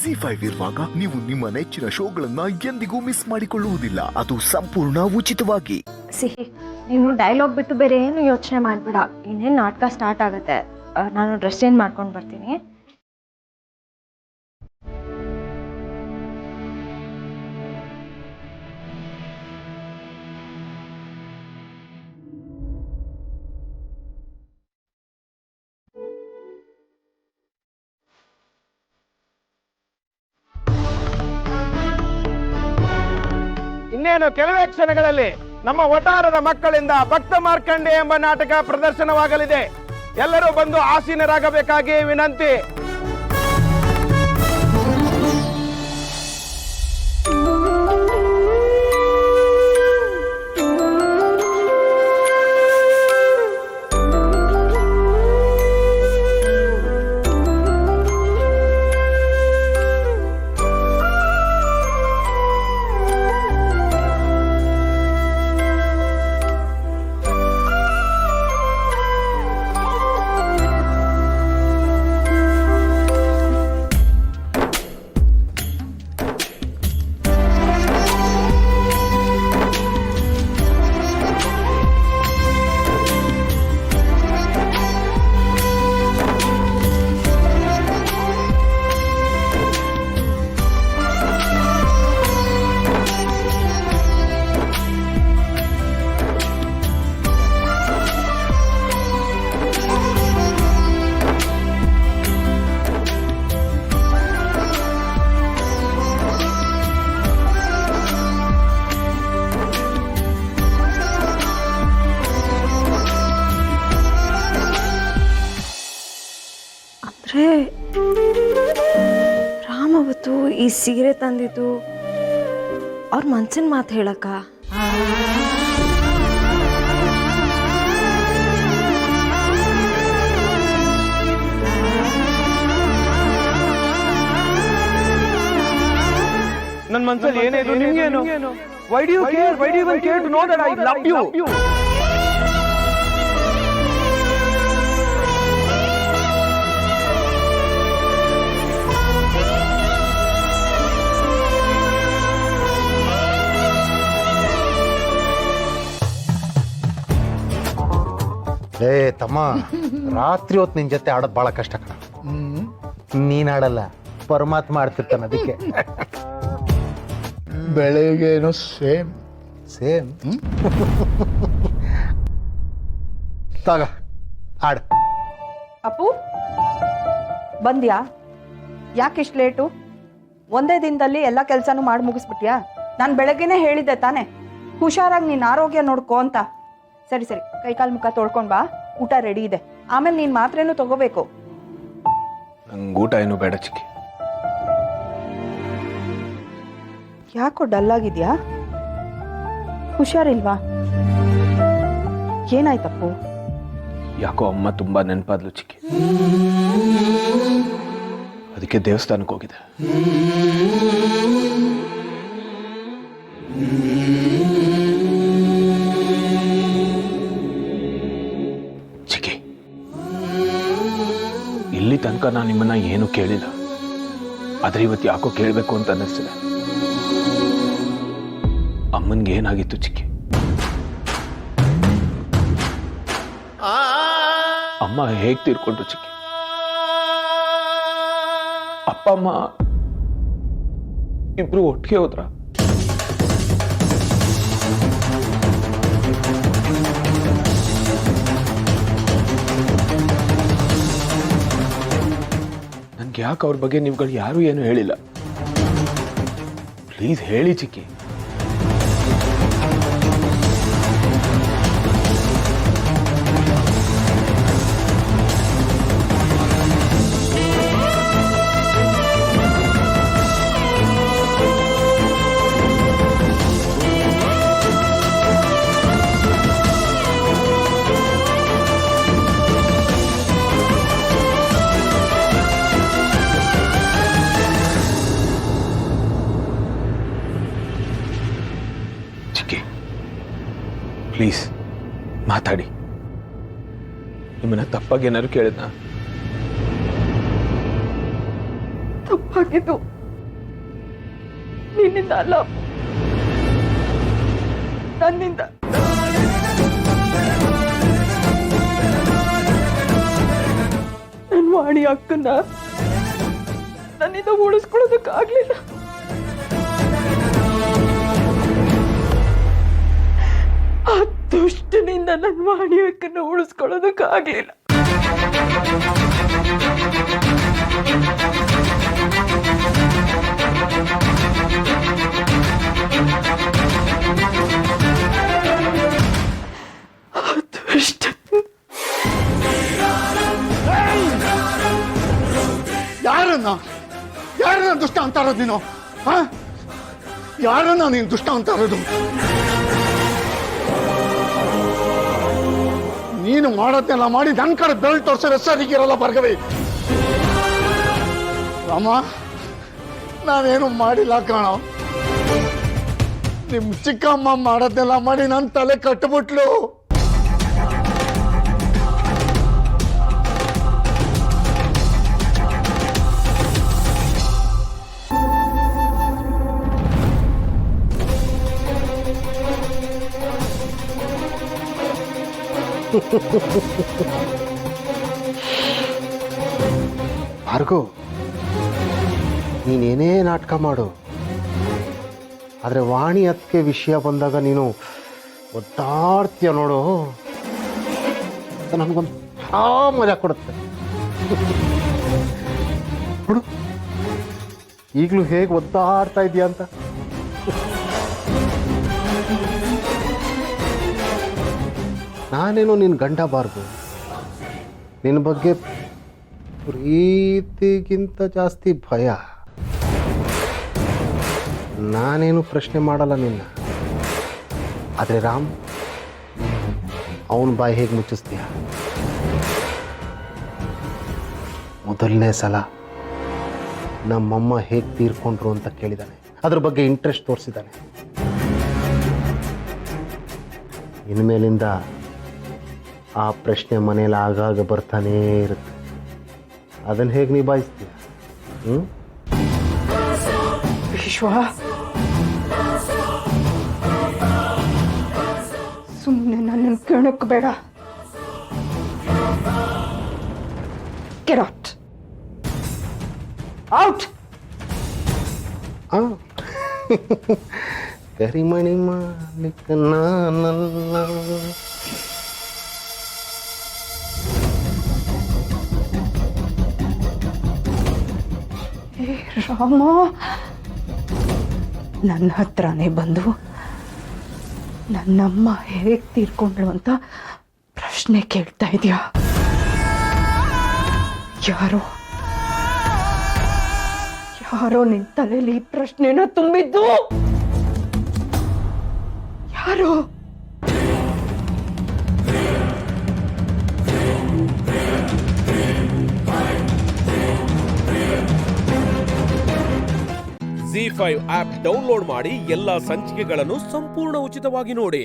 ZEE5 ಇರುವಾಗ ನೀವು ನಿಮ್ಮ ನೆಚ್ಚಿನ ಶೋಗಳನ್ನ ಎಂದಿಗೂ ಮಿಸ್ ಮಾಡಿಕೊಳ್ಳುವುದಿಲ್ಲ. ಅದು ಸಂಪೂರ್ಣ ಉಚಿತವಾಗಿ. ಸಿಹಿ, ನೀನು ಡೈಲಾಗ್ ಬಿಟ್ಟು ಬೇರೆ ಏನು ಯೋಚನೆ ಮಾಡಬೇಡ. ಇನ್ನೇನು ನಾಟಕ ಸ್ಟಾರ್ಟ್ ಆಗುತ್ತೆ. ನಾನು ಡ್ರೆಸ್ ಚೇಂಜ್ ಮಾಡ್ಕೊಂಡು ಬರ್ತೀನಿ. ಇನ್ನೇನು ಕೆಲವೇ ಕ್ಷಣಗಳಲ್ಲಿ ನಮ್ಮ ವಟಾರದ ಮಕ್ಕಳಿಂದ ಭಕ್ತ ಮಾರ್ಕಂಡೆ ಎಂಬ ನಾಟಕ ಪ್ರದರ್ಶನವಾಗಲಿದೆ. ಎಲ್ಲರೂ ಬಂದು ಆಸೀನರಾಗಬೇಕಾಗಿ ವಿನಂತಿ. ರಾಮ್ ಅವತ್ತು ಈ ಸೀರೆ ತಂದಿದ್ದು ಅವ್ರ ಮನ್ಸಿನ ಮಾತು ಹೇಳಕ್ಕ. ನನ್ನ ಮನಸ್ಸಲ್ಲಿ ಏನೇನು ನಿಮ್ಗೇನು? Why do you care? Why do you even care to know that I love you? ಏ ತಮ್ಮ, ರಾತ್ರಿ ಹೊತ್ತು ನಿನ್ ಜೊತೆ ಆಡೋದು ಬಹಳ ಕಷ್ಟ ಕಣ. ನೀನ್ ಆಡಲ್ಲ, ಪರಮಾತ್ಮ ಆಡ್ತಿರ್ತಾನ. ಅದಕ್ಕೆ ಬೆಳಗ್ಗೆನೋ ಸೇಮ್ ಸೇಮ್ ತಗ ಆಡ. ಅಪ್ಪು ಬಂದ್ಯಾ? ಯಾಕಿಷ್ಟು ಲೇಟು? ಒಂದೇ ದಿನದಲ್ಲಿ ಎಲ್ಲ ಕೆಲಸನೂ ಮಾಡಿ ಮುಗಿಸ್ಬಿಟ್ಯಾ? ನಾನು ಬೆಳಗ್ಗೆನೇ ಹೇಳಿದ್ದೆ ತಾನೆ, ಹುಷಾರಾಗಿ ನಿನ್ನ ಆರೋಗ್ಯ ನೋಡ್ಕೋ ಅಂತ. ಸರಿ ಸರಿ, ಕೈಕಾಲು ಮುಖ ತೊಳ್ಕೊಂಡ್ ಬಾ, ಊಟ ರೆಡಿ ಇದೆ. ಆಮೇಲೆ ನೀನ್ ಮಾತ್ರೇನು ತಗೋಬೇಕು. ನಂಗೆ ಊಟ ಏನು ಬೇಡ ಚಿಕ್ಕಿ. ಯಾಕೋ ಡಲ್ ಆಗಿದ್ಯಾ? ಹುಷಾರಿಲ್ವಾ? ಏನಾಯ್ತಪ್ಪು? ಯಾಕೋ ಅಮ್ಮ ತುಂಬಾ ನೆನಪಾದ್ಲು ಚಿಕ್ಕಿ. ಅದಕ್ಕೆ ದೇವಸ್ಥಾನಕ್ಕೆ ಹೋಗಿದೆ. ಚಿಕ್ಕಿ, ಇಲ್ಲಿ ತನಕ ನಾನು ನಿಮ್ಮನ್ನ ಏನು ಕೇಳಿಲ್ಲ, ಆದ್ರೆ ಇವತ್ತು ಯಾಕೋ ಕೇಳಬೇಕು ಅಂತ ಅನ್ನಿಸ್ತಿದೆ. ಅಮ್ಮನ್ಗೆ ಏನಾಗಿತ್ತು ಚಿಕ್ಕಿ? ಅಮ್ಮ ಹೇಗ್ ತೀರ್ಕೊಂಡ್ರು ಚಿಕ್ಕಿ? ಅಪ್ಪ ಅಮ್ಮ ಇಬ್ರು ಒಟ್ಟಿಗೆ ಹೋದ್ರ? ನನ್ಗೆ ಯಾಕೆ ಅವ್ರ ಬಗ್ಗೆ ನೀವುಗಳು ಯಾರು ಏನು ಹೇಳಿಲ್ಲ? ಪ್ಲೀಸ್ ಹೇಳಿ ಚಿಕ್ಕಿ. ಪ್ಲೀಸ್ ಮಾತಾಡಿ. ನಿಮ್ಮನ್ನ ತಪ್ಪಾಗಿ ಏನಾದ್ರು ಕೇಳಿದ್ನಾ? ತಪ್ಪಾಗಿದ್ದು ನಿನ್ನಿಂದ ಅಲ್ಲ ಅಪ್ಪು. ನನ್ನಿಂದ. ನನ್ನ ವಾಣಿ ಅಕ್ಕನ್ನ ನನ್ನಿಂದ ಉಳಿಸ್ಕೊಳ್ಳೋದಕ್ಕಾಗ್ಲಿಲ್ಲ. ಆ ದುಷ್ಟನಿಂದ ನನ್ನ ವಾಣಿ ಅಕ್ಕನ್ನ ಉಳಿಸ್ಕೊಳ್ಳೋದಕ್ಕಾಗ್ಲಿಲ್ಲ. ಯಾರನ್ನ ದುಷ್ಟ ಅಂತ ಇರೋದು ನೀನು? ಯಾರನ್ನ ನೀನು ದುಷ್ಟ ಅಂತ ಇರೋದು? ನೀನು ಮಾಡೋದನ್ನೆಲ್ಲ ಮಾಡಿ ನನ್ನ ಕಡೆ ಬೆರಳು ತೋರಿಸೋ ಸರಿಗಿರಲ್ಲ ಭಾರ್ಗವಿ. ರಾಮ, ನಾನೇನು ಮಾಡಿಲ್ಲ ಕಾಣೋ. ನಿಮ್ ಚಿಕ್ಕಮ್ಮ ಮಾಡೋದನ್ನೆಲ್ಲ ಮಾಡಿ ನನ್ನ ತಲೆ ಕಟ್ಟಿಬಿಟ್ಲು. ಭಾರ್ಗವ್, ನೀನೇನೇ ನಾಟಕ ಮಾಡು, ಆದರೆ ವಾಣಿ ಅದಕ್ಕೆ ವಿಷಯ ಬಂದಾಗ ನೀನು ಒದ್ದಾಡ್ತೀಯ ನೋಡು, ನನಗೊಂದು ಮಜಾ ಕೊಡುತ್ತೆ. ನೋಡು ಈಗಲೂ ಹೇಗೆ ಒದ್ದಾಡ್ತಾ ಇದೆಯಾ ಅಂತ. ನಾನೇನೋ ನಿನ್ನ ಗಂಡ ಬಾರ್ದು, ನಿನ್ನ ಬಗ್ಗೆ ಪ್ರೀತಿಗಿಂತ ಜಾಸ್ತಿ ಭಯ. ನಾನೇನು ಪ್ರಶ್ನೆ ಮಾಡಲ್ಲ ನಿನ್ನ, ಆದರೆ ರಾಮ್ ಅವನ ಬಾಯಿ ಹೇಗೆ ಮುಚ್ಚಿಸ್ತೀಯ? ಮೊದಲನೇ ಸಲ ನಮ್ಮಮ್ಮ ಹೇಗೆ ತೀರ್ಕೊಂಡ್ರು ಅಂತ ಕೇಳಿದ್ದಾನೆ, ಅದ್ರ ಬಗ್ಗೆ ಇಂಟ್ರೆಸ್ಟ್ ತೋರಿಸಿದ್ದಾನೆ. ಇನ್ಮೇಲಿಂದ ಆ ಪ್ರಶ್ನೆ ಮನೇಲಿ ಆಗಾಗ ಬರ್ತಾನೇ ಇರುತ್ತೆ. ಅದನ್ನು ಹೇಗೆ ನಿಭಾಯಿಸ್ತೀಯ? ವಿಶ್ವ, ಸುಮ್ಮನೆ ನನ್ನನ್ನು ಕೆಣಕ್ ಬೇಡ. Get out. Out. ಕರಿಮಣಿ ಮಾಲಿಕ ನಾನಲ್ಲ. ರಾಮ, ನನ್ನ ಹತ್ರನೇ ಬಂದು ನನ್ನಮ್ಮ ಹೇಗೆ ತೀರ್ಕೊಂಡ್ಳು ಅಂತ ಪ್ರಶ್ನೆ ಕೇಳ್ತಾ ಇದೆಯಾ? ಯಾರೋ ನಿನ್ ತಲೆಯಲ್ಲಿ ಈ ಪ್ರಶ್ನೆನ ತುಂಬಿದ್ದು ಯಾರೋ? ZEE5 ಆಪ್ ಡೌನ್ಲೋಡ್ ಮಾಡಿ ಎಲ್ಲಾ ಸಂಚಿಕೆಗಳನ್ನು ಸಂಪೂರ್ಣ ಉಚಿತವಾಗಿ ನೋಡಿ.